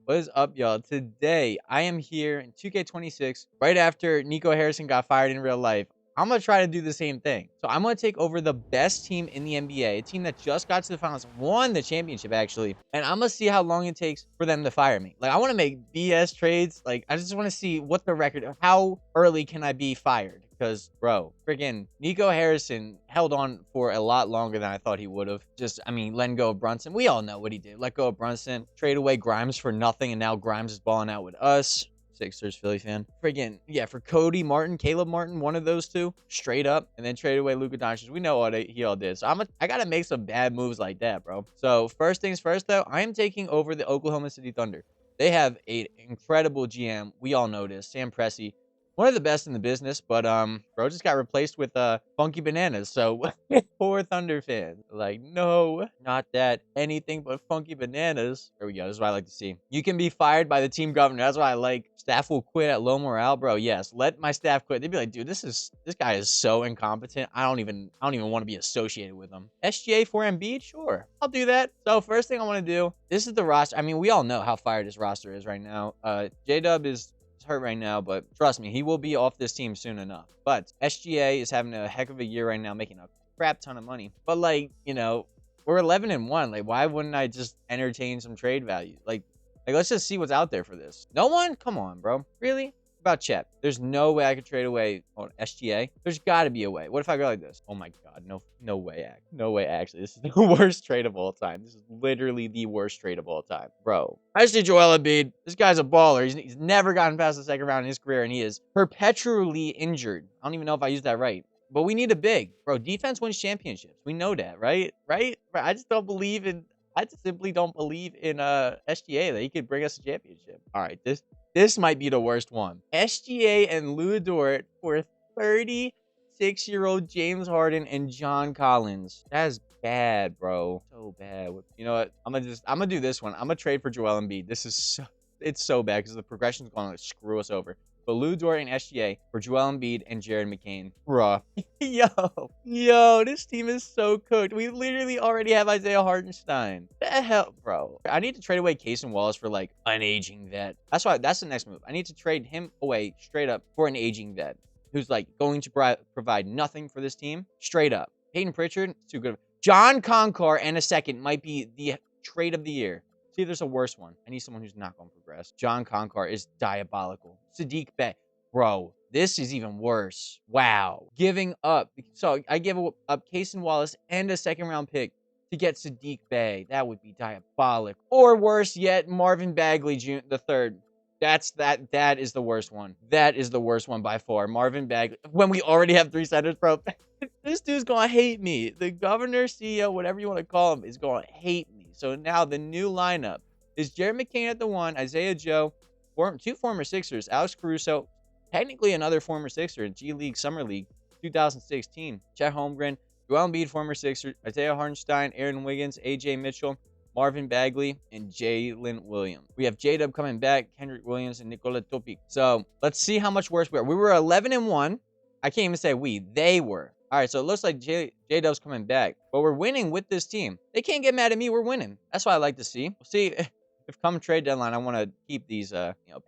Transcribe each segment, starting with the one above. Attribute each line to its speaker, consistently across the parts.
Speaker 1: What is up, y'all? Today, I am here in 2K26, right after Nico Harrison got fired in real life. I'm going to try to do the same thing. So I'm going to take over the best team in the NBA, a team that just got to the finals, won the championship, actually. And I'm going to see how long it takes for them to fire me. Like, I want to make BS trades. Like, I just want to see what the record, how early can I be fired? Because, bro, freaking Nico Harrison held on for a lot longer than I thought he would have. Letting go of Brunson. We all know what he did. Let go of Brunson, trade away Grimes for nothing, and now Grimes is balling out with us. Sixers, Philly fan. Friggin', yeah, for Cody Martin, Caleb Martin, one of those two, straight up, and then trade away Luka Doncic. We know what he all did. So I gotta make some bad moves like that, bro. So first things first, though, I am taking over the Oklahoma City Thunder. They have an incredible GM. We all know this, Sam Presti. One of the best in the business, but bro just got replaced with Funkeybananas. So poor Thunder fans, like, no, not that, anything but Funkeybananas. There we go. This is what I like to see. You can be fired by the team governor. That's why I like. Staff will quit at low morale, bro. Yes, let my staff quit. They'd be like, dude, this guy is so incompetent. I don't even want to be associated with him. SGA for Embiid, sure, I'll do that. So first thing I want to do. This is the roster. I mean, we all know how fired this roster is right now. J-Dub is hurt right now, but trust me, he will be off this team soon enough. But SGA is having a heck of a year right now, making a crap ton of money. But like, you know, we're 11-1. Like, why wouldn't I just entertain some trade value? Like let's just see what's out there for this. No one? Come on, bro. Really? About Chet. There's no way I could trade away on SGA. There's got to be a way. What if I go like this? Oh my god, no way. No way. Actually, this is the worst trade of all time. This is literally the worst trade of all time, bro. I see Joel Embiid. This guy's a baller. He's never gotten past the second round in his career, and he is perpetually injured. I don't even know if I used that right. But we need a big, bro. Defense wins championships. We know that, right? Right? I just don't believe in. I just simply don't believe in SGA that he could bring us a championship. All right, this might be the worst one. SGA and Lou Dort for 36-year-old James Harden and John Collins. That's bad, bro. So bad. You know what? I'm gonna do this one. I'm gonna trade for Joel Embiid. It's so bad because the progression's going to screw us over. But Lou Dort and SGA for Joel Embiid and Jared McCain. Bruh. Yo, this team is so cooked. We literally already have Isaiah Hartenstein. The hell, bro. I need to trade away Cason Wallace for, like, an aging vet. That's the next move. I need to trade him away straight up for an aging vet who's, like, going to provide nothing for this team. Straight up. Peyton Pritchard, too good. John Concar and a second might be the trade of the year. See if there's a worse one. I need someone who's not going to progress. John Concar is diabolical. Sadiq Bey. Bro, this is even worse. Wow. Giving up. So I give up Cason Wallace and a second-round pick to get Sadiq Bey. That would be diabolic. Or worse yet, Marvin Bagley the third. That is the worst one. That is the worst one by far. Marvin Bagley. When we already have 3 centers, bro. This dude's going to hate me. The governor, CEO, whatever you want to call him, is going to hate me. So now the new lineup is Jared McCain at the 1, Isaiah Joe, 2 former Sixers, Alex Caruso, technically another former Sixer in G League Summer League 2016, Chet Holmgren, Joel Embiid, former Sixer, Isaiah Hartenstein, Aaron Wiggins, AJ Mitchell, Marvin Bagley, and Jalen Williams. We have J-Dub coming back, Kendrick Williams, and Nikola Topic. So let's see how much worse we are. We were 11-1. I can't even say we. They were. All right, so it looks like J-Dub's coming back. But we're winning with this team. They can't get mad at me. We're winning. That's what I like to see. We'll see if come trade deadline, I want to keep these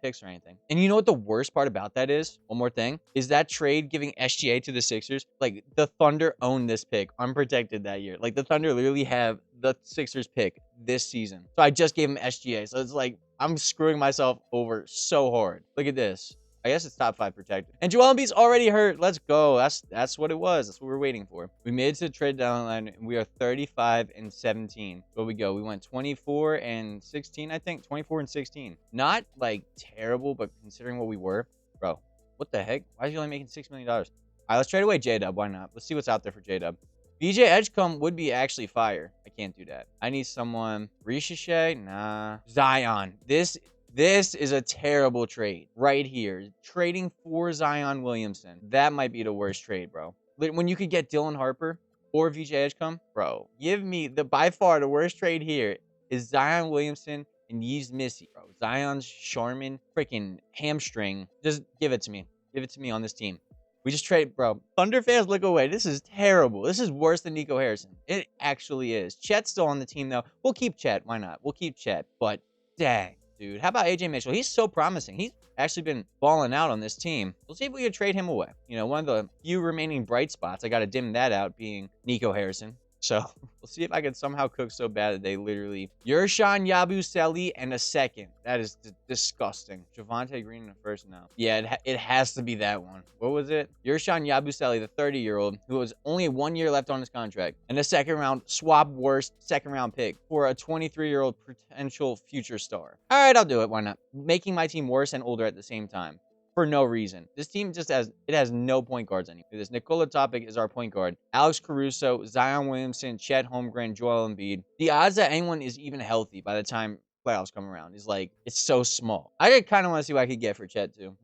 Speaker 1: picks or anything. And you know what the worst part about that is? One more thing. Is that trade giving SGA to the Sixers? Like, the Thunder owned this pick unprotected that year. Like, the Thunder literally have the Sixers pick this season. So I just gave him SGA. So it's like, I'm screwing myself over so hard. Look at this. I guess it's top 5 protected. And Joel Embiid's already hurt. Let's go. That's what it was. That's what we're waiting for. We made it to the trade deadline, and we are 35-17. Where we go? We went 24-16, I think. 24-16. Not, like, terrible, but considering what we were. Bro, what the heck? Why is he only making $6 million? All right, let's trade away J-Dub. Why not? Let's see what's out there for J-Dub. BJ Edgecombe would be actually fire. I can't do that. I need someone. Ricochet? Nah. Zion. This is a terrible trade right here. Trading for Zion Williamson. That might be the worst trade, bro. When you could get Dylan Harper or VJ Edgecombe, bro, give me by far the worst trade here is Zion Williamson and Yves Missy, bro. Zion's Charmin freaking hamstring. Just give it to me. Give it to me on this team. We just trade, bro. Thunder fans, look away. This is terrible. This is worse than Nico Harrison. It actually is. Chet's still on the team, though. We'll keep Chet. Why not? We'll keep Chet. But, dang. dude. How about AJ Mitchell? He's so promising. He's actually been balling out on this team. We'll see if we can trade him away. You know, one of the few remaining bright spots, I got to dim that out, being Nico Harrison. So we'll see if I can somehow cook so bad that they literally Yershon Yabusele and a second. That is disgusting. Javonte Green in the first now. Yeah, it has to be that one. What was it? Yershon Yabusele, the 30-year-old, who has only 1 year left on his contract, and a second round swap worst second round pick for a 23-year-old potential future star. All right, I'll do it. Why not? Making my team worse and older at the same time. For no reason. This team just has no point guards anymore. This Nikola Topic is our point guard. Alex Caruso, Zion Williamson, Chet Holmgren, Joel Embiid. The odds that anyone is even healthy by the time playoffs come around is like, it's so small. I kind of want to see what I could get for Chet too.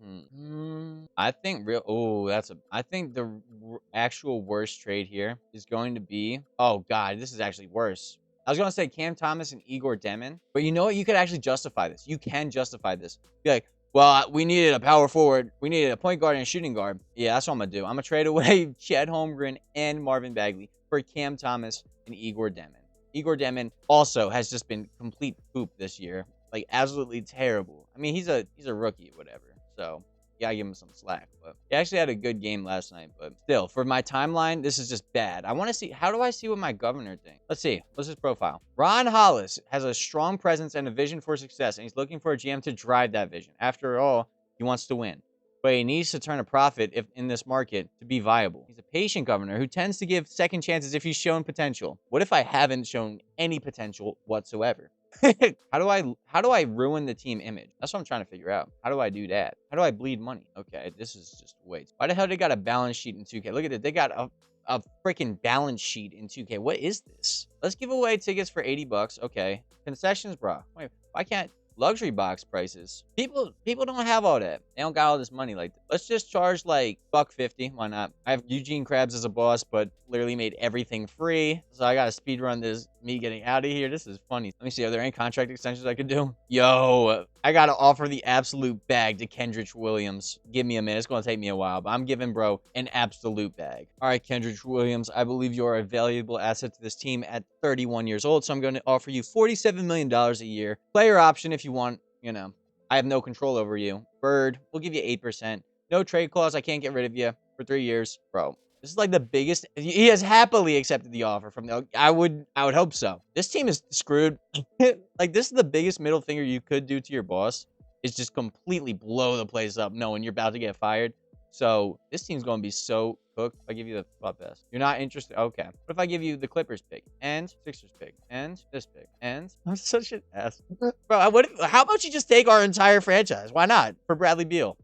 Speaker 1: I think I think the actual worst trade here is going to be, oh God, this is actually worse. I was going to say Cam Thomas and Igor Demin, but you know what? You could actually justify this. You can justify this. Be like, well, we needed a power forward. We needed a point guard and a shooting guard. Yeah, that's what I'm going to do. I'm going to trade away Chet Holmgren and Marvin Bagley for Cam Thomas and Igor Demin. Igor Demin also has just been complete poop this year. Like, absolutely terrible. I mean, he's a rookie or whatever. So, yeah, I give him some slack. But he actually had a good game last night. But still, for my timeline, this is just bad. I want to see, how do I see what my governor thinks? Let's see. What's his profile? Ron Hollis has a strong presence and a vision for success, and he's looking for a GM to drive that vision. After all, he wants to win. But he needs to turn a profit in this market to be viable. He's a patient governor who tends to give second chances if he's shown potential. What if I haven't shown any potential whatsoever? How do I ruin the team image? That's what I'm trying to figure out. How do I do that? How do I bleed money? Okay, this is just wait. Why the hell they got a balance sheet in 2K? Look at it. They got a freaking balance sheet in 2K. What is this? Let's give away tickets for 80 bucks. Okay. Concessions, bro. Wait, why can't luxury box prices? People don't have all that. They don't got all this money like that. Let's just charge like $1.50. Why not? I have Eugene Krabs as a boss, but literally made everything free. So I gotta speed run this, me getting out of here. This is funny. Let me see. Are there any contract extensions I could do? Yo, I gotta offer the absolute bag to Kendrick Williams. Give me a minute. It's gonna take me a while, but I'm giving bro an absolute bag. All right, Kendrick Williams, I believe you're a valuable asset to this team at 31 years old. So I'm going to offer you $47 million a year. Player option if you want, you know. I have no control over you. Bird, we'll give you 8%. No trade clause. I can't get rid of you for 3 years. Bro, this is like the biggest. He has happily accepted the offer from the. I would hope so. This team is screwed. Like, this is the biggest middle finger you could do to your boss. Is just completely blow the place up knowing you're about to get fired. So this team's going to be so cooked. If I give you the spot pass, you're not interested. Okay. What if I give you the Clippers pick and Sixers pick and this pick and I'm such an ass, bro. How about you just take our entire franchise? Why not for Bradley Beal,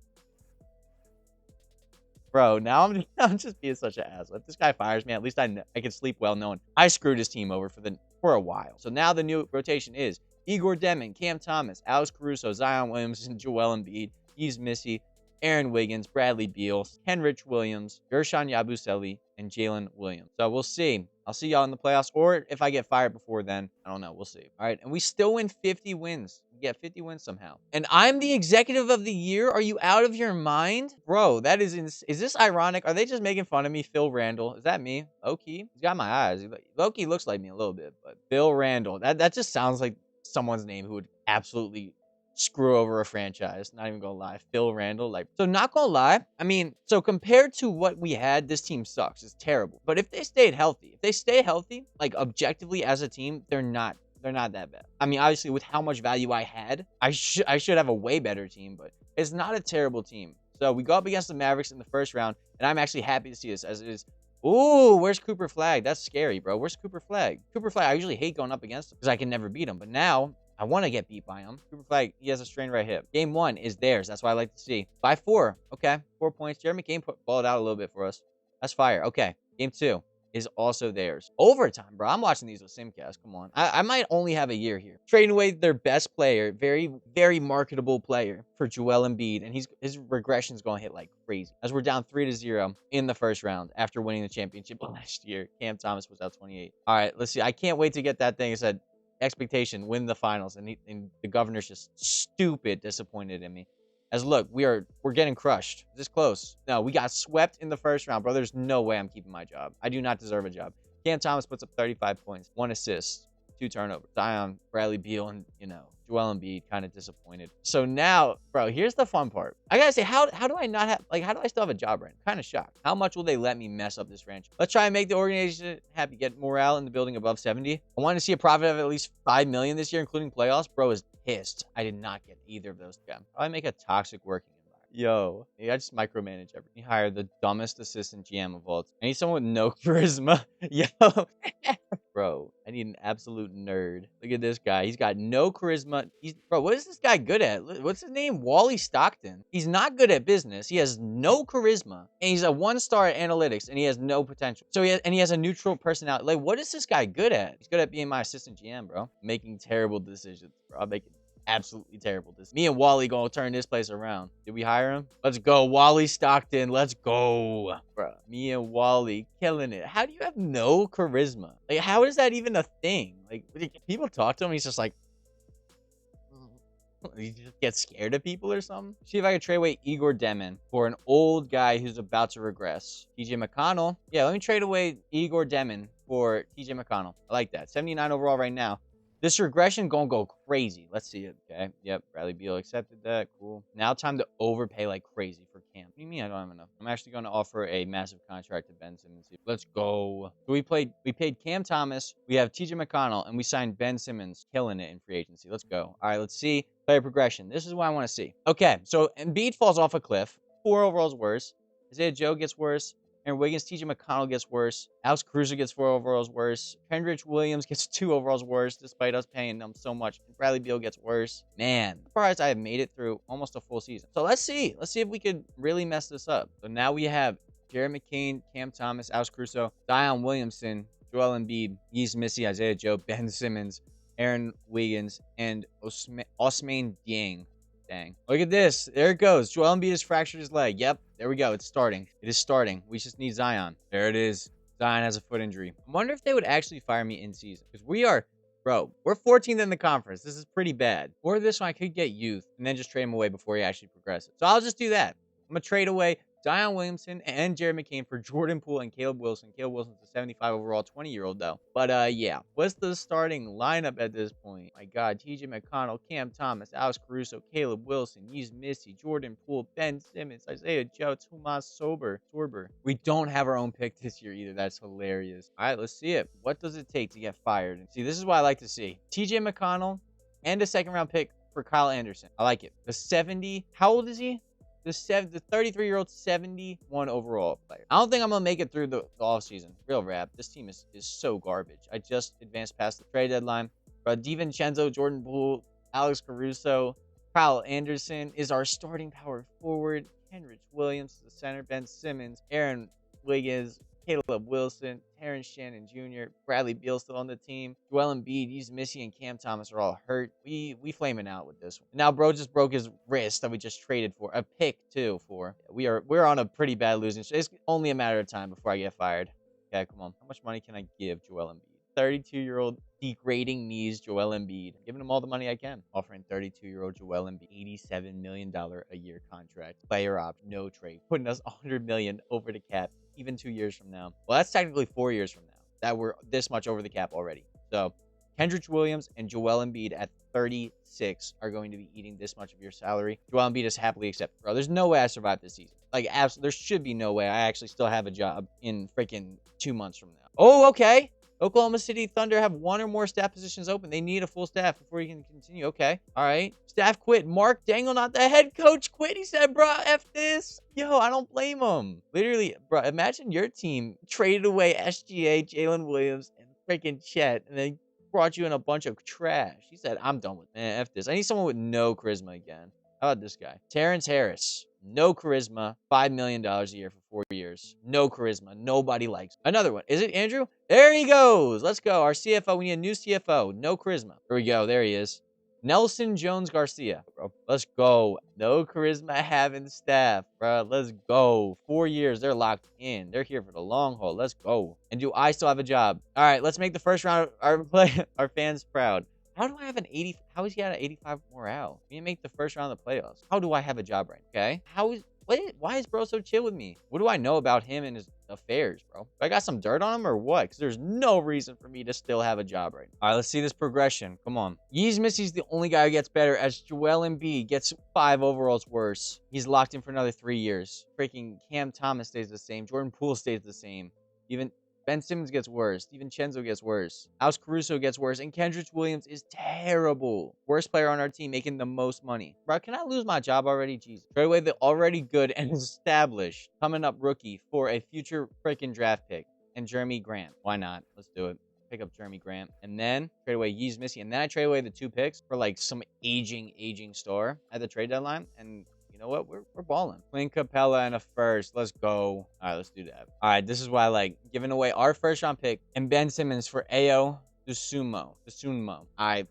Speaker 1: bro? Now I'm just being such an ass. If this guy fires me, at least I can sleep well knowing I screwed his team over for a while. So now the new rotation is Igor Demin, Cam Thomas, Alex Caruso, Zion Williamson, Joel Embiid, Yves Missy, Aaron Wiggins, Bradley Beal, Kenrich Williams, Yershon Yabusele, and Jalen Williams. So we'll see. I'll see y'all in the playoffs, or if I get fired before then, I don't know. We'll see. All right, and we still win 50 wins. We get 50 wins somehow. And I'm the executive of the year? Are you out of your mind? Bro, that is this ironic? Are they just making fun of me? Phil Randall. Is that me? Low-key? He's got my eyes. Low-key looks like me a little bit, but Phil Randall. That just sounds like someone's name who would absolutely screw over a franchise. Not even gonna lie. Phil Randall. Like, so not gonna lie. I mean, so compared to what we had, this team sucks. It's terrible. But if they stayed healthy, like objectively as a team, they're not that bad. I mean, obviously with how much value I had, I should have a way better team, but it's not a terrible team. So we go up against the Mavericks in the first round, and I'm actually happy to see this as it is. Ooh, where's Cooper Flag? That's scary, bro. Where's Cooper Flag? Cooper Flag, I usually hate going up against him because I can never beat him. But now I want to get beat by him. Cooper Flag, he has a strained right hip. Game 1 is theirs. That's what I like to see. By 4. Okay, 4 points. Jeremy Kane balled out a little bit for us. That's fire. Okay, Game 2 is also theirs. Overtime, bro. I'm watching these with Simcast. Come on. I might only have a year here. Trading away their best player, very, very marketable player for Joel Embiid, and his regression's going to hit like crazy. As we're down 3-0 in the first round after winning the championship last year. Cam Thomas was out 28. All right, let's see. I can't wait to get that thing. I said, expectation, win the finals, and the governor's just stupid disappointed in me. As look, we're getting crushed. This close. No, we got swept in the first round, bro. There's no way I'm keeping my job. I do not deserve a job. Cam Thomas puts up 35 points, 1 assist, 2 turnovers. Zion, Bradley Beal, and, Joel Embiid kind of disappointed. So now, bro, here's the fun part. I gotta say, how do I not have, how do I still have a job right now? Kind of shocked. How much will they let me mess up this franchise? Let's try and make the organization happy, get morale in the building above 70. I want to see a profit of at least $5 million this year, including playoffs. Bro is pissed. I did not get either of those. Probably make a toxic working environment. Yo, I just micromanage everything. You hire the dumbest assistant GM of all time. I need someone with no charisma. Yo. Bro, I need an absolute nerd. Look at this guy. He's got no charisma. Bro, what is this guy good at? What's his name? Wally Stockton. He's not good at business. He has no charisma. And he's a 1-star at analytics, and he has no potential. So he has a neutral personality. Like, what is this guy good at? He's good at being my assistant GM, bro. Making terrible decisions, bro. I'm making absolutely terrible. Me and Wally gonna turn this place around. Did we hire him? Let's go, Wally Stockton. Let's go, bro. Me and Wally killing it. How do you have no charisma? Like, how is that even a thing? Like, people talk to him, he's just like, he just gets scared of people or something. See if I can trade away Igor Demin for an old guy who's about to regress. TJ McConnell. Yeah, let me trade away Igor Demin for TJ McConnell. I like that. 79 overall right now. This regression gonna go crazy. Let's see it. Okay. Yep. Bradley Beal accepted that. Cool. Now time to overpay like crazy for Cam. What do you mean I don't have enough? I'm actually gonna offer a massive contract to Ben Simmons. Let's go. So we paid Cam Thomas. We have TJ McConnell, and we signed Ben Simmons, killing it in free agency. Let's go. All right. Let's see player progression. This is what I want to see. Okay. So Embiid falls off a cliff. 4 overalls worse. Isaiah Joe gets worse. Aaron Wiggins, TJ McConnell gets worse. Alex Caruso gets 4 overalls worse. Kendrick Williams gets 2 overalls worse, despite us paying them so much. And Bradley Beal gets worse. Man, I'm surprised I have made it through almost a full season. So let's see. Let's see if we could really mess this up. So now we have Jared McCain, Cam Thomas, Alex Caruso, Zion Williamson, Joel Embiid, Yves Missy, Isaiah Joe, Ben Simmons, Aaron Wiggins, and Ousmane Dieng. Dang. Look at this. There it goes. Joel Embiid has fractured his leg. Yep. There we go. It's starting. It is starting. We just need Zion. There it is. Zion has a foot injury. I wonder if they would actually fire me in season. Because we're 14th in the conference. This is pretty bad. Or this one, I could get youth and then just trade him away before he actually progresses. So I'll just do that. I'm going to trade away Zion Williamson and Jared McCain for Jordan Poole and Caleb Wilson. Caleb Wilson's a 75 overall 20-year-old, though. But, yeah. What's the starting lineup at this point? My God. TJ McConnell, Cam Thomas, Alex Caruso, Caleb Wilson, Yves Missy, Jordan Poole, Ben Simmons, Isaiah Joe, Tomas Sorber. We don't have our own pick this year either. That's hilarious. All right, let's see it. What does it take to get fired? See, this is what I like to see. TJ McConnell and a second-round pick for Kyle Anderson. I like it. The 70. How old is he? The 33-year-old 71 overall player. I don't think I'm going to make it through the offseason. Real rap. This team is so garbage. I just advanced past the trade deadline. But DiVincenzo, Jordan Poole, Alex Caruso, Kyle Anderson is our starting power forward. Kendrick Williams is the center. Ben Simmons, Aaron Wiggins, Caleb Wilson, Terrence Shannon Jr., Bradley Beal still on the team. Joel Embiid, Yves Missy, and Cam Thomas are all hurt. We flaming out with this one. Now, bro just broke his wrist that we just traded for. A pick, too, for. We're on a pretty bad losing streak. It's only a matter of time before I get fired. Okay, come on. How much money can I give Joel Embiid? 32-year-old degrading knees Joel Embiid. Giving him all the money I can. Offering 32-year-old Joel Embiid $87 million a year contract. Player option, no trade. Putting us $100 million over the cap. Even 2 years from now. Well, that's technically 4 years from now that we're this much over the cap already. So Kendrick Williams and Joel Embiid at 36 are going to be eating this much of your salary. Joel Embiid is happily accepted. Bro, there's no way I survive this season. Like, absolutely, there should be no way I actually still have a job in freaking 2 months from now. Oh, okay. Oklahoma City Thunder have 1 or more staff positions open. They need a full staff before you can continue. Okay. All right. Staff quit. Mark Dangle, not the head coach, quit. He said, bro, F this. Yo, I don't blame him. Literally, bro, imagine your team traded away SGA, Jalen Williams, and freaking Chet, and then brought you in a bunch of trash. He said, I'm done with it. Man, F this. I need someone with no charisma again. How about this guy? Terrence Harris. No charisma. $5 million a year for 4 years. No charisma. Nobody likes him. Another one. Is it Andrew? There he goes. Let's go. Our CFO. We need a new CFO. No charisma. Here we go. There he is. Nelson Jones Garcia. Bro, let's go. No charisma having staff, bro. Let's go. 4 years. They're locked in. They're here for the long haul. Let's go. And do I still have a job? All right. Let's make the first round our fans proud. How do I have an 80? How is he at an 85 morale? We didn't make the first round of the playoffs. How do I have a job right now? Okay. Why is bro so chill with me? What do I know about him and his affairs, bro. I got some dirt on him or what? Because there's no reason for me to still have a job right now. All right, let's see this progression. Come on. Yeez Missy's the only guy who gets better as Joel Embiid gets 5 overalls worse. He's locked in for another 3 years. Freaking Cam Thomas stays the same. Jordan Poole stays the same. Even Ben Simmons gets worse. DiVincenzo gets worse. House Caruso gets worse. And Kendrick Williams is terrible. Worst player on our team, making the most money. Bro, can I lose my job already? Jesus. Trade away the already good and established coming up rookie for a future freaking draft pick. And Jeremy Grant. Why not? Let's do it. Pick up Jeremy Grant. And then trade away Yeez Missy. And then I trade away the 2 picks for like some aging star at the trade deadline. And you know what? We're balling. Clint Capella and a first. Let's go. All right, let's do that. All right, this is why I like giving away our first round pick and Ben Simmons for Ayo Dosunmu. All right.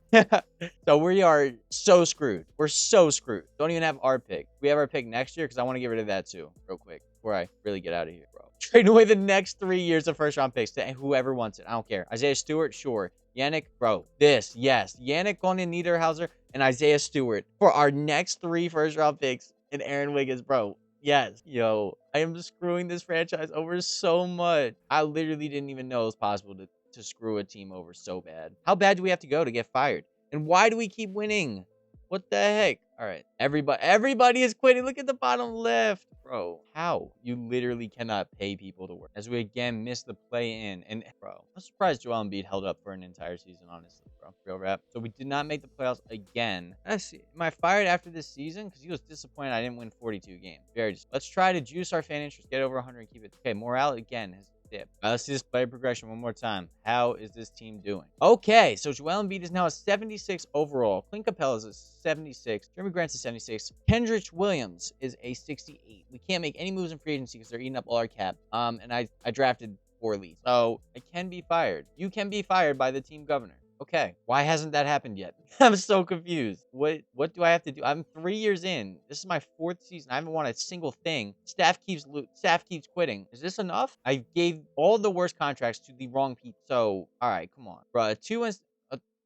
Speaker 1: So we are so screwed. We're so screwed. Don't even have our pick. We have our pick next year because I want to get rid of that too, real quick, before I really get out of here, bro. Trade away the next 3 years of first round picks to whoever wants it. I don't care. Isaiah Stewart, sure. Yannick, bro, yes. Yannick Gordon Niederhauser and Isaiah Stewart for our next 3 first round picks. And Aaron Wiggins, bro. Yes. Yo, I am screwing this franchise over so much. I literally didn't even know it was possible to screw a team over so bad. How bad do we have to go to get fired? And why do we keep winning? What the heck? All right. Everybody is quitting. Look at the bottom left. Bro, how? You literally cannot pay people to work. As we again miss the play-in. And, bro, I'm surprised Joel Embiid held up for an entire season, honestly, bro. Real rap. So we did not make the playoffs again. Let's see. Am I fired after this season? Because he was disappointed I didn't win 42 games. Let's try to juice our fan interest, get over 100 and keep it. Okay, morale again has dipped. Let's see this player progression one more time. How is this team doing? Okay, so Joel Embiid is now a 76 overall. Clint Capella is a 76. Jeremy Grant's a 76. Kendrick Williams is a 68. We can't make any moves in free agency because they're eating up all our cap. And I drafted poorly. So I can be fired. You can be fired by the team governor. Okay, why hasn't that happened yet? I'm so confused. What do I have to do? I'm 3 years in. This is my 4th season. I haven't won a single thing. Staff keeps quitting. Is this enough? I gave all the worst contracts to the wrong people. So, all right, come on, bro.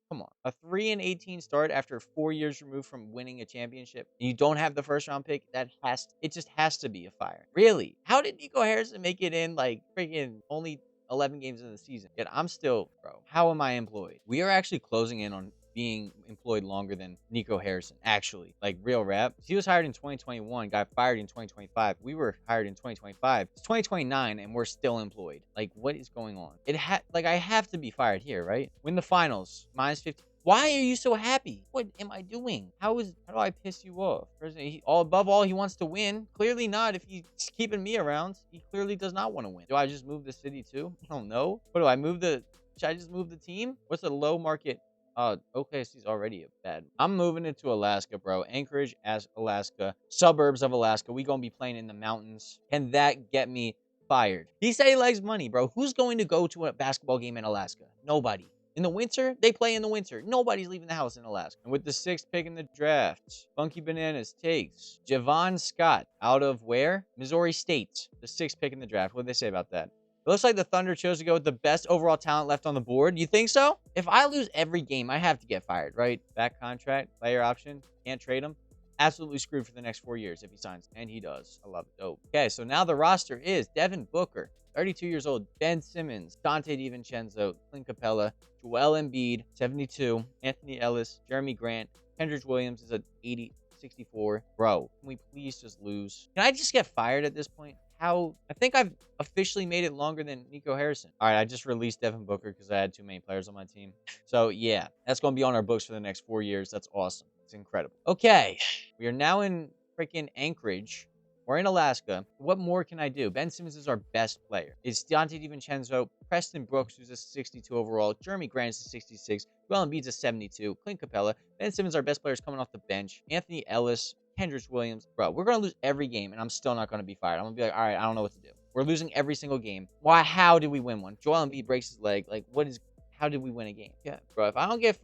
Speaker 1: Come on, a 3-18 start after 4 years removed from winning a championship, and you don't have the first round pick. It just has to be a fire. Really? How did Nico Harrison make it in like freaking only 11 games in the season? Yet I'm still, bro, how am I employed? We are actually closing in on being employed longer than Nico Harrison, actually. Like, real rap. He was hired in 2021, got fired in 2025. We were hired in 2025. It's 2029, and we're still employed. Like, what is going on? I have to be fired here, right? Win the finals, -50. Why are you so happy? What am I doing? How do I piss you off? Above all, he wants to win. Clearly not if he's keeping me around. He clearly does not want to win. Do I just move the city too? I don't know. What do I move should I just move the team? What's the low market? OKC's already bad. I'm moving it to Alaska, bro. Anchorage, Alaska. Suburbs of Alaska. We gonna be playing in the mountains. Can that get me fired? He said he likes money, bro. Who's going to go to a basketball game in Alaska? Nobody. In the winter, they play in the winter. Nobody's leaving the house in Alaska. And with the 6th pick in the draft, Funkeybananas takes Javon Scott out of where? Missouri State. The 6th pick in the draft. What did they say about that? It looks like the Thunder chose to go with the best overall talent left on the board. You think so? If I lose every game, I have to get fired, right? Back contract, player option, can't trade him. Absolutely screwed for the next 4 years if he signs. And he does. I love it. Dope. Okay, so now the roster is Devin Booker, 32 years old, Ben Simmons, Dante DiVincenzo, Clint Capella, Joel Embiid, 72, Anthony Ellis, Jeremy Grant, Kendrick Williams is at 64. Bro, can we please just lose? Can I just get fired at this point? I think I've officially made it longer than Nico Harrison. All right, I just released Devin Booker because I had too many players on my team. So, yeah, that's going to be on our books for the next 4 years. That's awesome. It's incredible. Okay, we are now in freaking Anchorage. We're in Alaska. What more can I do? Ben Simmons is our best player. It's Dante DiVincenzo, Preston Brooks, who's a 62 overall. Jeremy Grant is a 66. Joel Embiid's a 72. Clint Capella. Ben Simmons, our best player, is coming off the bench. Anthony Ellis. Kendrick Williams. Bro, we're going to lose every game, and I'm still not going to be fired. I'm going to be like, all right, I don't know what to do. We're losing every single game. Why? How did we win one? Joel Embiid breaks his leg. Like, how did we win a game? Yeah, bro, if I don't get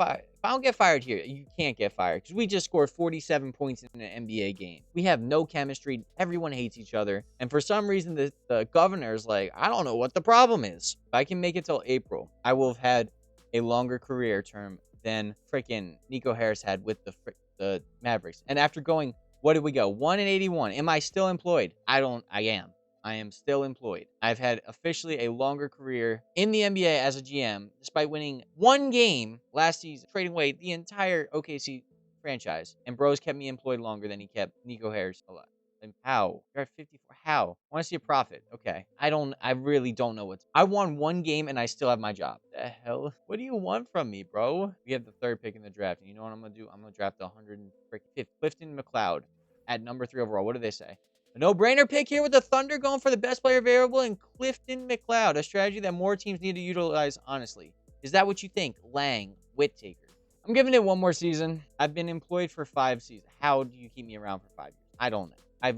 Speaker 1: fired here, you can't get fired because we just scored 47 points in an NBA game. We have no chemistry. Everyone hates each other. And for some reason, the governor's like, I don't know what the problem is. If I can make it till April, I will have had a longer career term than freaking Nico Harris had with the Mavericks. And after going, what did we go? 1-81. Am I still employed? I am. I am still employed. I've had officially a longer career in the NBA as a GM, despite winning one game last season, trading away the entire OKC franchise. And Bros kept me employed longer than he kept Nico Harrison alive. And how? You're at 54. How? I want to see a profit. Okay. I really don't know what's. I won one game and I still have my job. The hell? What do you want from me, bro? We have the third pick in the draft. And you know what I'm going to do? I'm going to draft the 105th Clifton McLeod at number 3 overall. What do they say? A no-brainer pick here with the Thunder going for the best player available in Clifton McLeod, a strategy that more teams need to utilize, honestly. Is that what you think? Lang, Whittaker. I'm giving it one more season. I've been employed for 5 seasons. How do you keep me around for 5 years? I don't know. I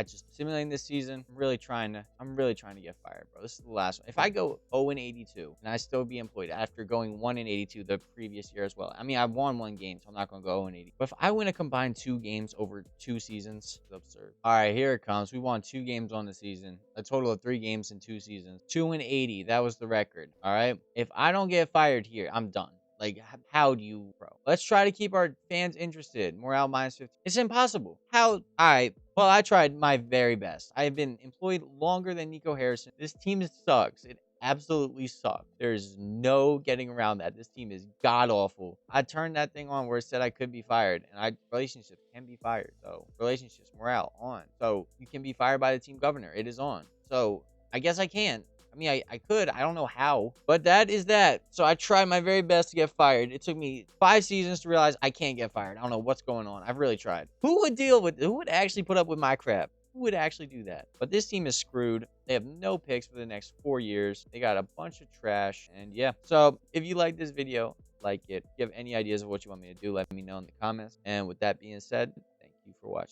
Speaker 1: just simulating this season. I'm really trying to get fired, bro. This is the last one. If I go 0-82 and I still be employed after going 1-82 the previous year as well. I mean, I won 1 game, so I'm not gonna go 0-80. But if I win a combined 2 games over 2 seasons, it's absurd. All right, here it comes. We won 2 games on the season, a total of 3 games in 2 seasons. 2-80. That was the record. All right. If I don't get fired here, I'm done. Like, how do you, bro? Let's try to keep our fans interested. Morale -50. It's impossible. How? All right. Well, I tried my very best. I have been employed longer than Nico Harrison. This team sucks. It absolutely sucks. There's no getting around that. This team is god-awful. I turned that thing on where it said I could be fired. And relationships can be fired. So, relationships, morale, on. So, you can be fired by the team governor. It is on. So, I guess I can. I mean, I could. I don't know how. But that is that. So I tried my very best to get fired. It took me 5 seasons to realize I can't get fired. I don't know what's going on. I've really tried. Who would actually put up with my crap? Who would actually do that? But this team is screwed. They have no picks for the next 4 years. They got a bunch of trash. And yeah. So if you like this video, like it. If you have any ideas of what you want me to do, let me know in the comments. And with that being said, thank you for watching.